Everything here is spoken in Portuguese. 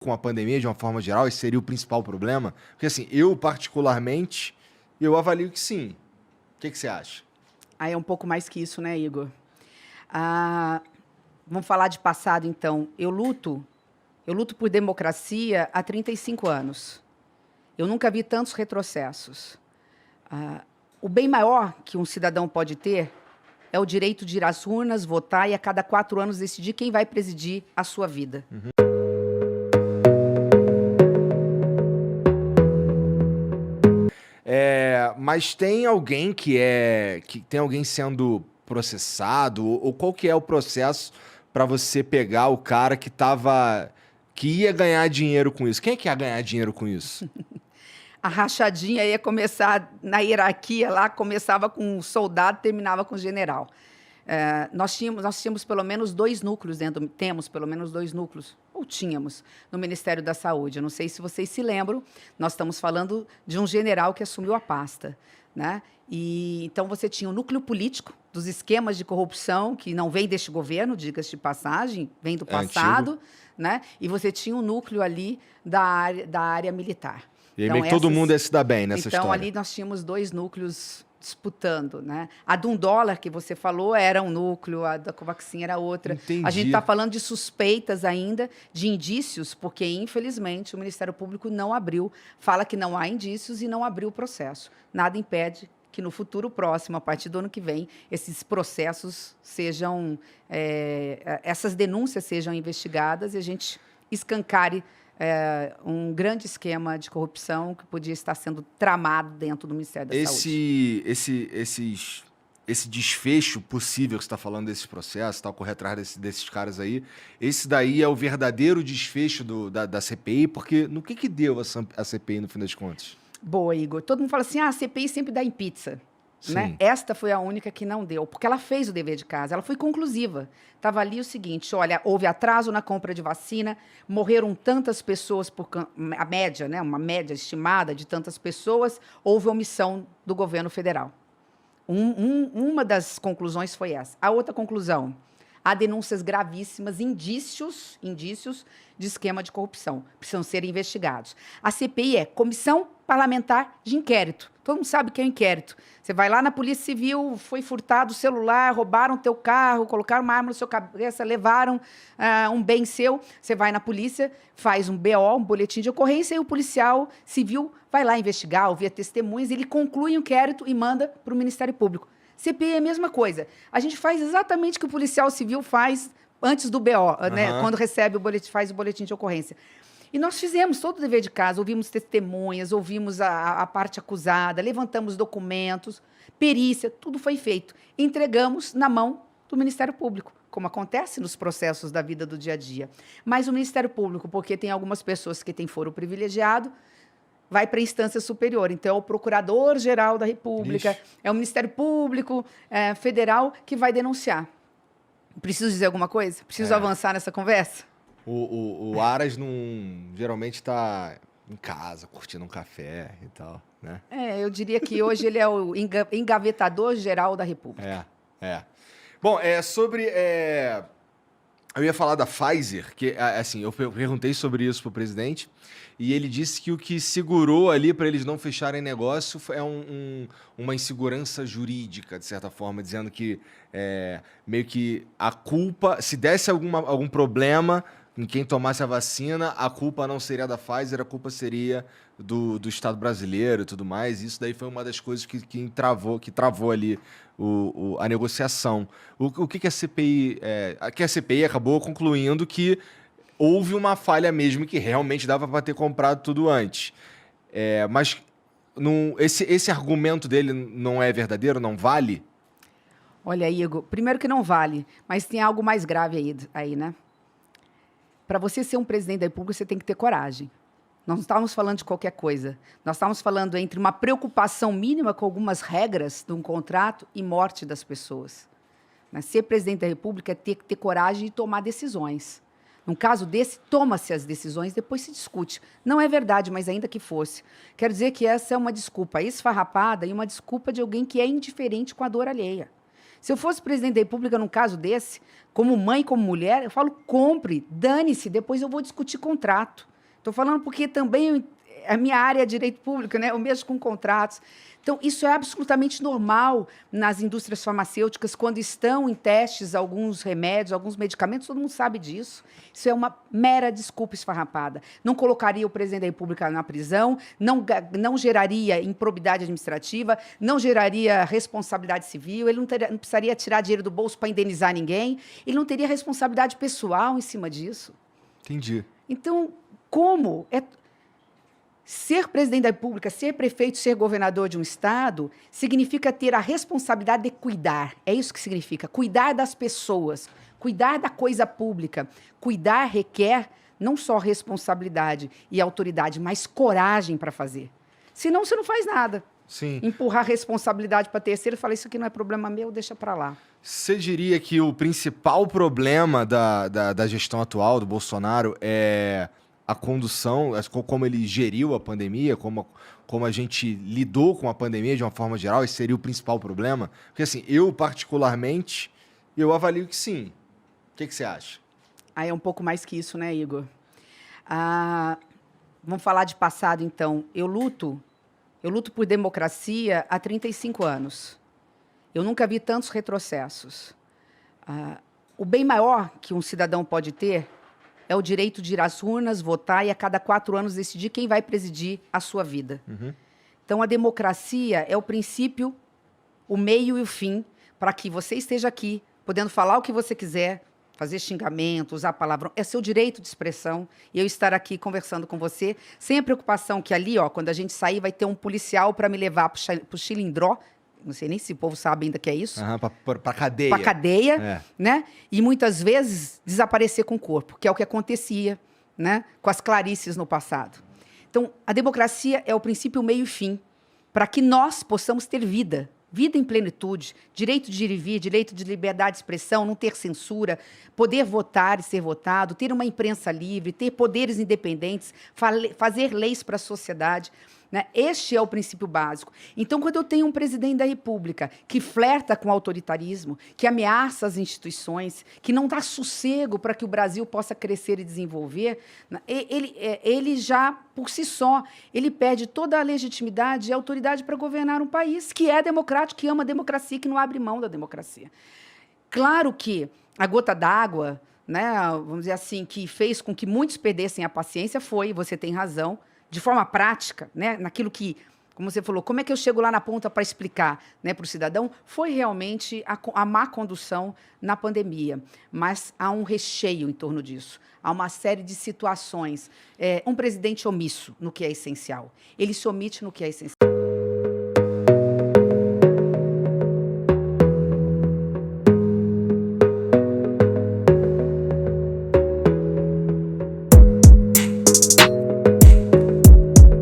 com a pandemia de uma forma geral, esse seria o principal problema? Porque assim, eu particularmente, eu avalio que sim. O que você acha? Aí é um pouco mais que isso, né, Igor? Ah, vamos falar de passado, então. Eu luto por democracia há 35 anos. Eu nunca vi tantos retrocessos. O bem maior que um cidadão pode ter é o direito de ir às urnas, votar e a cada 4 anos decidir quem vai presidir a sua vida. Mas tem alguém que tem alguém sendo processado ou qual que é o processo para você pegar o cara que ia ganhar dinheiro com isso? Quem é que ia ganhar dinheiro com isso? A rachadinha ia começar na hierarquia lá, começava com um soldado, terminava com o general. Nós tínhamos pelo menos 2 núcleos temos pelo menos 2 núcleos, ou tínhamos, no Ministério da Saúde. Eu não sei se vocês se lembram, nós estamos falando de um general que assumiu a pasta, né? E então você tinha o núcleo político dos esquemas de corrupção, que não vem deste governo, diga-se de passagem, vem do passado, né? E você tinha um núcleo ali da área militar. E aí Então, meio que todo mundo ia se dar bem nessa então, história. ali nós tínhamos 2 núcleos disputando, né? A de $1 que você falou era um núcleo, a da Covaxin era outra. Entendi. A gente está falando de suspeitas ainda, de indícios, porque, infelizmente, o Ministério Público não abriu, fala que não há indícios e não abriu o processo. Nada impede que no futuro próximo, a partir do ano que vem, esses processos sejam, essas denúncias sejam investigadas e a gente escancare um grande esquema de corrupção que podia estar sendo tramado dentro do Ministério da Saúde. Esse desfecho possível que você está falando desses processos, tá, correr atrás desses caras aí, esse daí é o verdadeiro desfecho da CPI, porque no que deu a CPI no fim das contas? Boa, Igor. Todo mundo fala assim, a CPI sempre dá em pizza. Sim. Né? Esta foi a única que não deu, porque ela fez o dever de casa, ela foi conclusiva. Estava ali o seguinte, olha, houve atraso na compra de vacina, morreram tantas pessoas, a média, né, uma média estimada de tantas pessoas, houve omissão do governo federal. Uma das conclusões foi essa. A outra conclusão, há denúncias gravíssimas, indícios de esquema de corrupção, precisam ser investigados. A CPI é Comissão Parlamentar de Inquérito. Todo mundo sabe o que é o inquérito. Você vai lá na Polícia Civil, foi furtado o celular, roubaram teu carro, colocaram uma arma na sua cabeça, levaram um bem seu. Você vai na polícia, faz um BO, um boletim de ocorrência, e o policial civil vai lá investigar, ouvir testemunhas, ele conclui o inquérito e manda para o Ministério Público. CPI é a mesma coisa. A gente faz exatamente o que o policial civil faz antes do BO, né? Quando recebe o boletim, faz o boletim de ocorrência. E nós fizemos todo o dever de casa, ouvimos testemunhas, ouvimos a parte acusada, levantamos documentos, perícia, tudo foi feito. Entregamos na mão do Ministério Público, como acontece nos processos da vida do dia a dia. Mas o Ministério Público, porque tem algumas pessoas que têm foro privilegiado, vai para a instância superior. Então, é o Procurador-Geral da República, é o Ministério Público Federal que vai denunciar. Preciso dizer alguma coisa? Preciso avançar nessa conversa? O Aras geralmente está em casa, curtindo um café e tal, né? Eu diria que hoje ele é o engavetador-geral da República. Bom, eu ia falar da Pfizer, que assim, eu perguntei sobre isso pro presidente e ele disse que o que segurou ali para eles não fecharem negócio é uma insegurança jurídica, de certa forma, dizendo que meio que a culpa, se desse algum problema em quem tomasse a vacina, a culpa não seria da Pfizer, a culpa seria do Estado brasileiro e tudo mais. Isso daí foi uma das coisas que travou ali a negociação. O que a CPI... que a CPI acabou concluindo que houve uma falha mesmo, que realmente dava para ter comprado tudo antes. Mas esse argumento dele não é verdadeiro, não vale? Olha, Igor, primeiro que não vale, mas tem algo mais grave aí, né? Para você ser um presidente da República, você tem que ter coragem. Nós não estávamos falando de qualquer coisa. Nós estávamos falando entre uma preocupação mínima com algumas regras de um contrato e morte das pessoas. Ser presidente da República é ter que ter coragem de tomar decisões. Num caso desse, toma-se as decisões, depois se discute. Não é verdade, mas ainda que fosse. Quero dizer que essa é uma desculpa esfarrapada e uma desculpa de alguém que é indiferente com a dor alheia. Se eu fosse presidente da República num caso desse, como mãe, como mulher, eu falo, compre, dane-se, depois eu vou discutir contrato. Estou falando porque também a minha área é direito público, né? Eu mexo com contratos. Então, isso é absolutamente normal nas indústrias farmacêuticas, quando estão em testes alguns remédios, alguns medicamentos, todo mundo sabe disso. Isso é uma mera desculpa esfarrapada. Não colocaria o presidente da República na prisão, não geraria improbidade administrativa, não geraria responsabilidade civil, ele não precisaria tirar dinheiro do bolso para indenizar ninguém, ele não teria responsabilidade pessoal em cima disso. Entendi. Então, como? Ser presidente da República, ser prefeito, ser governador de um estado, significa ter a responsabilidade de cuidar. É isso que significa. Cuidar das pessoas, cuidar da coisa pública. Cuidar requer não só responsabilidade e autoridade, mas coragem para fazer. Senão, você não faz nada. Sim. Empurrar responsabilidade para terceiro e falar, isso aqui não é problema meu, deixa para lá. Você diria que o principal problema da gestão atual do Bolsonaro é a condução, como ele geriu a pandemia, como a gente lidou com a pandemia de uma forma geral, esse seria o principal problema? Porque, assim, eu particularmente, eu avalio que sim. O que você acha? É um pouco mais que isso, né, Igor? Vamos falar de passado, então. Eu luto por democracia há 35 anos. Eu nunca vi tantos retrocessos. O bem maior que um cidadão pode ter é o direito de ir às urnas, votar e a cada 4 anos decidir quem vai presidir a sua vida. Uhum. Então, a democracia é o princípio, o meio e o fim para que você esteja aqui, podendo falar o que você quiser, fazer xingamento, usar palavrão. É seu direito de expressão e eu estar aqui conversando com você, sem a preocupação que ali, quando a gente sair, vai ter um policial para me levar para o Chilindró. Não sei nem se o povo sabe ainda que é isso. Para cadeia. Para cadeia, né? E muitas vezes desaparecer com o corpo, que é o que acontecia, né? Com as Clarices no passado. Então, a democracia é o princípio, meio e fim, para que nós possamos ter vida. Vida em plenitude, direito de ir e vir, direito de liberdade de expressão, não ter censura, poder votar e ser votado, ter uma imprensa livre, ter poderes independentes, fazer leis para a sociedade. Né? Este é o princípio básico. Então, quando eu tenho um presidente da República que flerta com o autoritarismo, que ameaça as instituições, que não dá sossego para que o Brasil possa crescer e desenvolver, ele já, por si só, ele perde toda a legitimidade e autoridade para governar um país que é democrático, que ama a democracia, que não abre mão da democracia. Claro que a gota d'água, né, vamos dizer assim, que fez com que muitos perdessem a paciência foi, você tem razão, de forma prática, né, naquilo que, como você falou, como é que eu chego lá na ponta para explicar, né, para o cidadão, foi realmente a má condução na pandemia. Mas há um recheio em torno disso. Há uma série de situações. Um presidente omisso no que é essencial. Ele se omite no que é essencial.